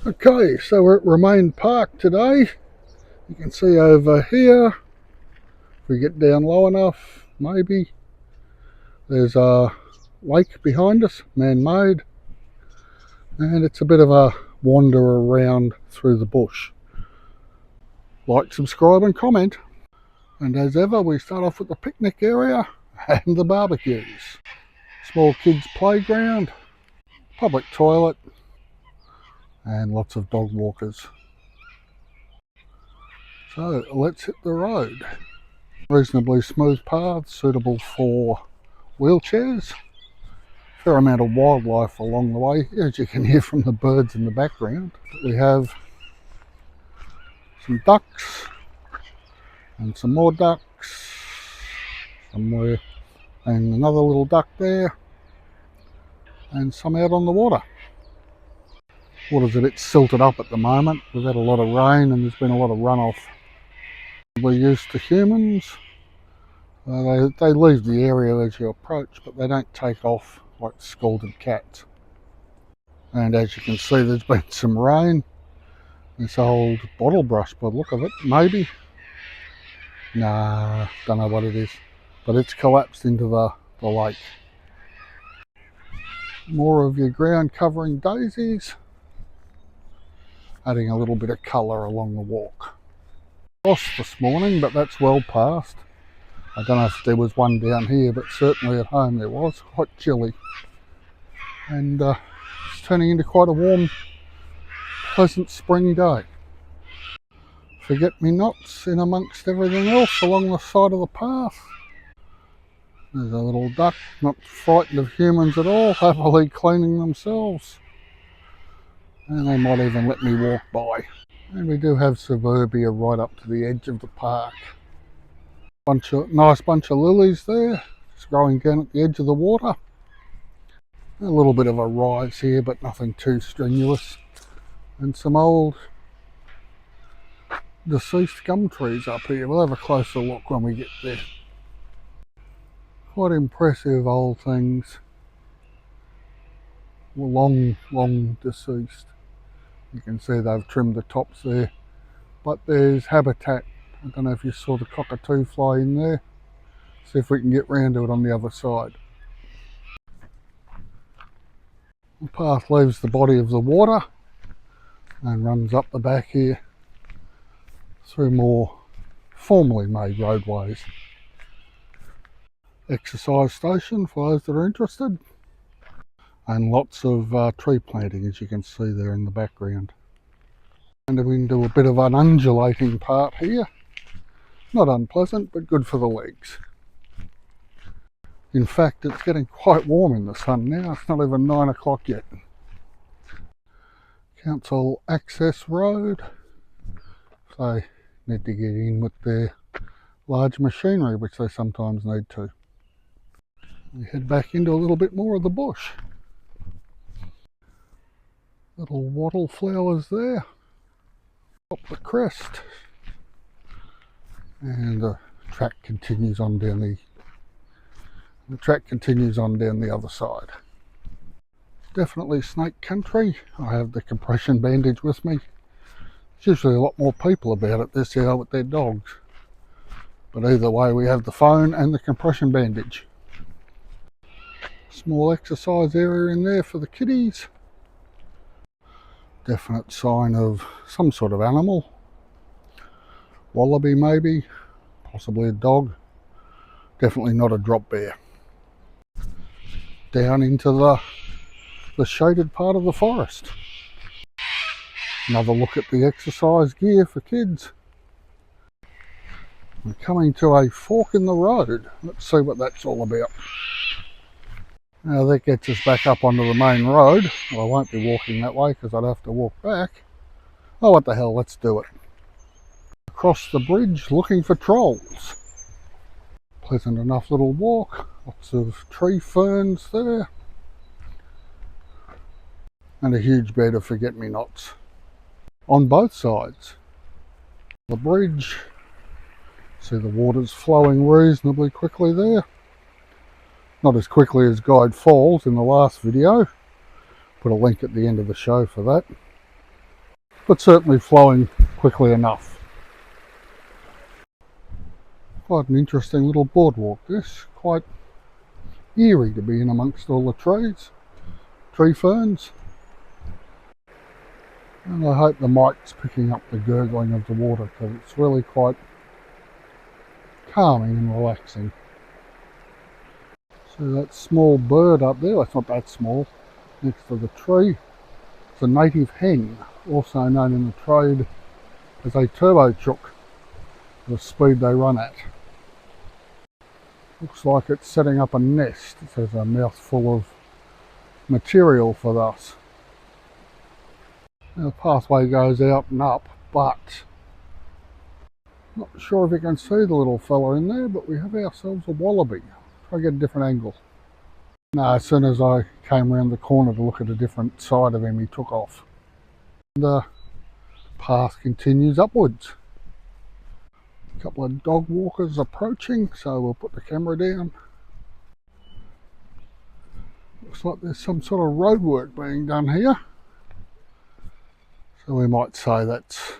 Okay, so we're at Romaine Park today. You can see over here, if we get down low enough, maybe, there's a lake behind us, man-made, and it's a bit of a wander around through the bush. Like, subscribe and comment. And as ever, we start off with the picnic area and the barbecues. Small kids playground, public toilet, and lots of dog walkers. So let's hit the road. Reasonably smooth paths suitable for wheelchairs. Fair amount of wildlife along the way, as you can hear from the birds in the background. We have some ducks and some more ducks somewhere, and another little duck there, and some out on the water. Water's a bit silted up at the moment. We've had a lot of rain and there's been a lot of runoff. We're used to humans. They leave the area as you approach, but they don't take off like scalded cats. And as you can see, there's been some rain. This old bottle brush by the look of it, maybe. Nah, don't know what it is. But it's collapsed into the lake. More of your ground covering daisies. Adding a little bit of colour along the walk. Frost this morning, but that's well past. I don't know if there was one down here, but certainly at home there was. Quite chilly. And it's turning into quite a warm, pleasant spring day. Forget-me-nots in amongst everything else along the side of the path. There's a little duck, not frightened of humans at all, happily cleaning themselves. And they might even let me walk by. And we do have suburbia right up to the edge of the park. Nice bunch of lilies there, just growing down at the edge of the water. A little bit of a rise here, but nothing too strenuous. And some old deceased gum trees up here. We'll have a closer look when we get there. Quite impressive old things. Long deceased. You can see they've trimmed the tops there, but there's habitat. I don't know if you saw the cockatoo fly in there. See if we can get round to it on the other side. The path leaves the body of the water and runs up the back here through more formally made roadways. Exercise station for those that are interested. And lots of tree planting, as you can see there in the background. And we can do a bit of an undulating part here. Not unpleasant, but good for the legs. In fact, it's getting quite warm in the sun now. It's not even 9 o'clock yet. Council access road. So need to get in with their large machinery, which they sometimes need to. We head back into a little bit more of the bush. Little wattle flowers there. Up the crest. And the track continues on down the other side. Definitely snake country. I have the compression bandage with me. There's usually a lot more people about it this hour with their dogs. But either way, we have the phone and the compression bandage. Small exercise area in there for the kiddies. Definite sign of some sort of animal. Wallaby maybe, possibly a dog. Definitely not a drop bear. Down into the shaded part of the forest. Another look at the exercise gear for kids. We're coming to a fork in the road. Let's see what that's all about. Now that gets us back up onto the main road. Well, I won't be walking that way because I'd have to walk back. Oh, what the hell, let's do it. Across the bridge looking for trolls. Pleasant enough little walk. Lots of tree ferns there. And a huge bed of forget-me-nots on both sides. The bridge. See the water's flowing reasonably quickly there. Not as quickly as Guide Falls in the last video. Put a link at the end of the show for that. but certainly flowing quickly enough. Quite an interesting little boardwalk this, quite eerie to be in amongst all the trees, tree ferns. And I hope the mic's picking up the gurgling of the water because it's really quite calming and relaxing. So that small bird up there, it's not that small, next to the tree, it's a native hen, also known in the trade as a turbo chook, the speed they run at. Looks like it's setting up a nest. It has a mouthful of material for us. Now the pathway goes out and up, but not sure if you can see the little fella in there, but we have ourselves a wallaby. Try to get a different angle. No, as soon as I came around the corner to look at a different side of him, he took off. The path continues upwards. A couple of dog walkers approaching, so we'll put the camera down. Looks like there's some sort of road work being done here. So we might say that's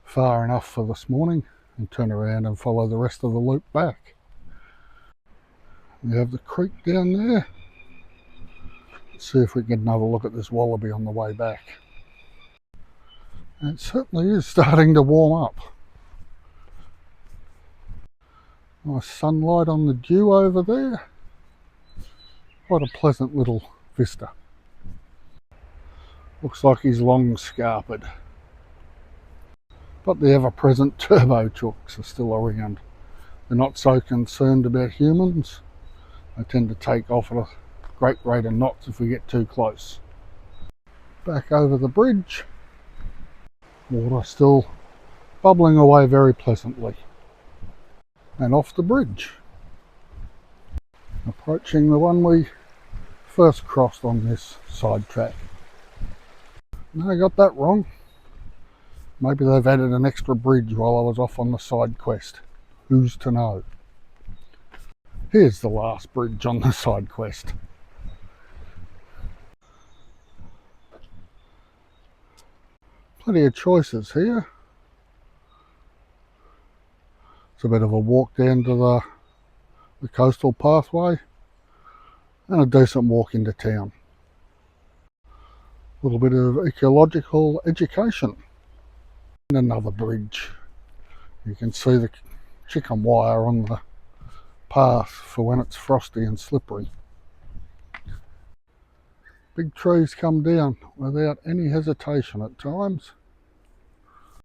far enough for this morning and turn around and follow the rest of the loop back. We have the creek down there. Let's see if we can get another look at this wallaby on the way back. And it certainly is starting to warm up. Nice sunlight on the dew over there. Quite a pleasant little vista. Looks like he's long scarpered. But the ever-present turbo chooks are still around. They're not so concerned about humans. They tend to take off at a great rate of knots if we get too close. Back over the bridge. Water still bubbling away very pleasantly. And off the bridge. Approaching the one we first crossed on this side track. No, I got that wrong. Maybe they've added an extra bridge while I was off on the side quest. Who's to know? Here's the last bridge on the side quest. Plenty of choices here. It's a bit of a walk down to the coastal pathway and a decent walk into town. A little bit of ecological education. And another bridge. You can see the chicken wire on the path for when it's frosty and slippery. Big trees come down without any hesitation at times.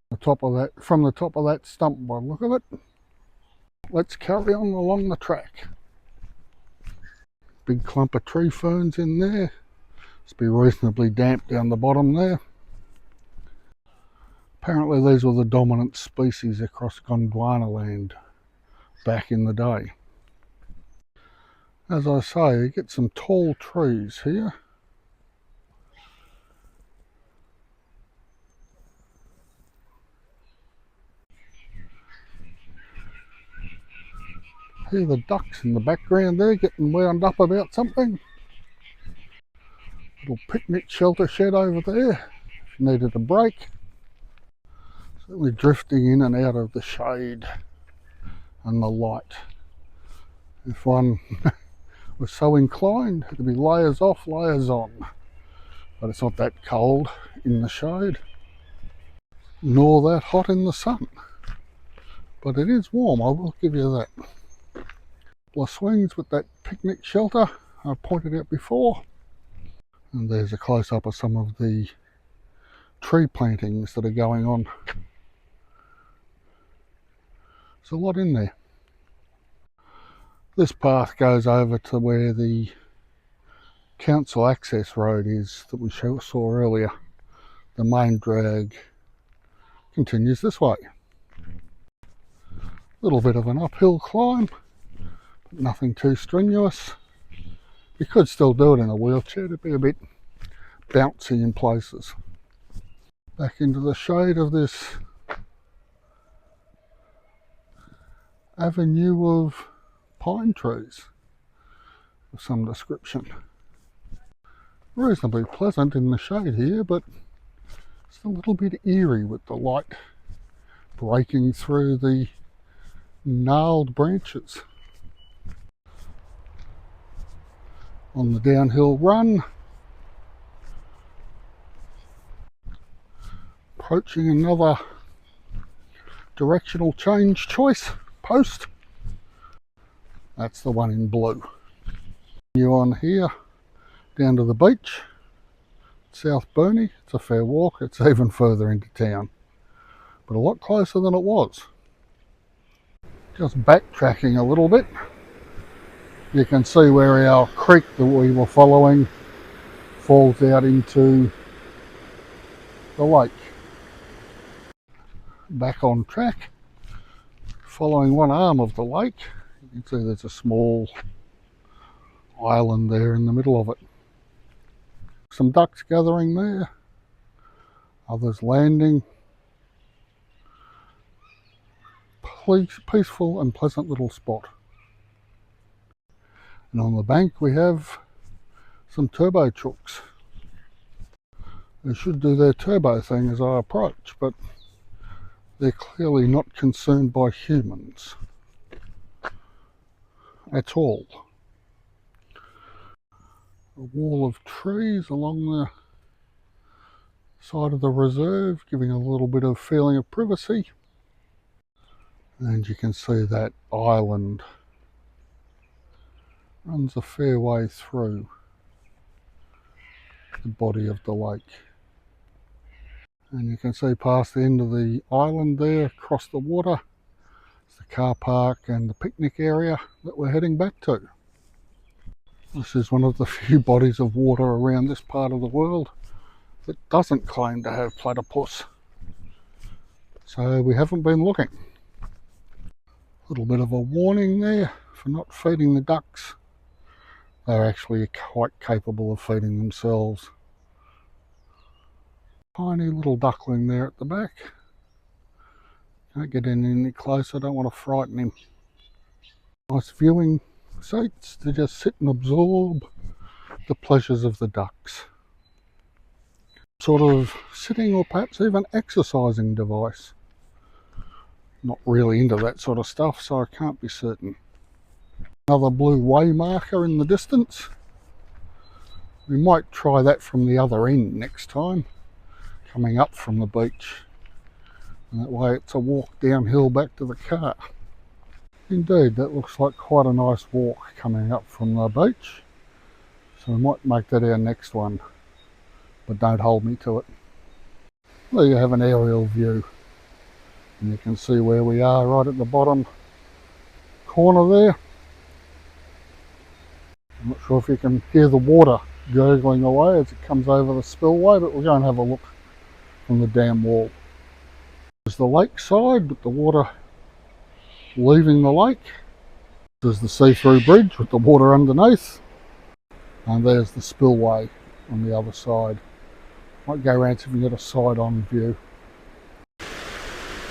From the top of that stump by the look of it. Let's carry on along the track. Big clump of tree ferns in there. Must be reasonably damp down the bottom there. Apparently these were the dominant species across Gondwana land back in the day. As I say, you get some tall trees here. Hear the ducks in the background there getting wound up about something. Little picnic shelter shed over there if you needed a break. Certainly drifting in and out of the shade and the light. If one was so inclined, it'd be layers off, layers on. But it's not that cold in the shade, nor that hot in the sun. But it is warm, I will give you that. Couple of swings with that picnic shelter I pointed out before. And there's a close-up of some of the tree plantings that are going on. There's a lot in there. This path goes over to where the council access road is that we saw earlier. The main drag continues this way. Little bit of an uphill climb, but nothing too strenuous. You could still do it in a wheelchair, it'd be a bit bouncy in places. Back into the shade of this avenue of pine trees of some description. Reasonably pleasant in the shade here, but It's a little bit eerie with the light breaking through the gnarled branches. On the downhill run, approaching another directional change choice post. That's the one in blue. You on here down to the beach, South Burnie. It's a fair walk. It's even further into town, but a lot closer than it was. Just backtracking a little bit, you can see where our creek that we were following falls out into the lake. Back on track, following one arm of the lake, you can see there's a small island there in the middle of it. Some ducks gathering there, others landing. Peaceful and pleasant little spot. And on the bank we have some turbo chooks. They should do their turbo thing as I approach, but they're clearly not concerned by humans at all. A wall of trees along the side of the reserve, giving a little bit of feeling of privacy. And you can see that island runs a fair way through the body of the lake. And you can see past the end of the island there, across the water, it's the car park and the picnic area that we're heading back to. This is one of the few bodies of water around this part of the world that doesn't claim to have platypus. So we haven't been looking. A little bit of a warning there for not feeding the ducks. They're actually quite capable of feeding themselves. Tiny little duckling there at the back. Can't get in any closer, don't want to frighten him. Nice viewing seats to just sit and absorb the pleasures of the ducks. Sort of sitting or perhaps even exercising device. Not really into that sort of stuff, so I can't be certain. Another blue way marker in the distance. We might try that from the other end next time, coming up from the beach. And that way it's a walk downhill back to the car. Indeed, that looks like quite a nice walk coming up from the beach. So we might make that our next one, but don't hold me to it. There you have an aerial view. And you can see where we are right at the bottom corner there. I'm not sure if you can hear the water gurgling away as it comes over the spillway, but we'll go and have a look from the dam wall. There's the lake side with the water leaving the lake. There's the see-through bridge with the water underneath. And there's the spillway on the other side. Might go around so we can get a side-on view.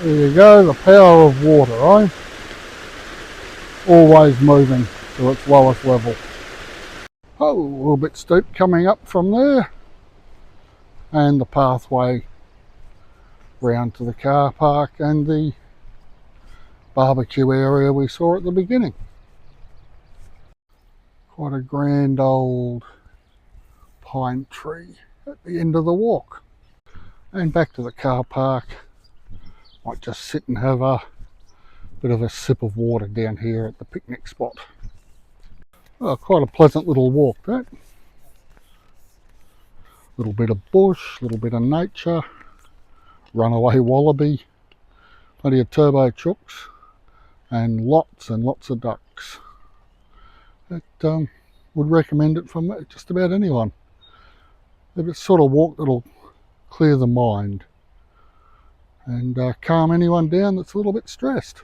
There you go, the power of water, eh? Always moving to its lowest level. Oh, a little bit steep coming up from there. And the pathway round to the car park and the barbecue area we saw at the beginning. Quite a grand old pine tree at the end of the walk. And back to the car park. Might just sit and have a bit of a sip of water down here at the picnic spot. Oh, quite a pleasant little walk that. Little bit of bush, little bit of nature, runaway wallaby, plenty of turbo chooks, and lots of ducks. Would recommend it for just about anyone. If it's sort of walk that'll clear the mind and calm anyone down that's a little bit stressed.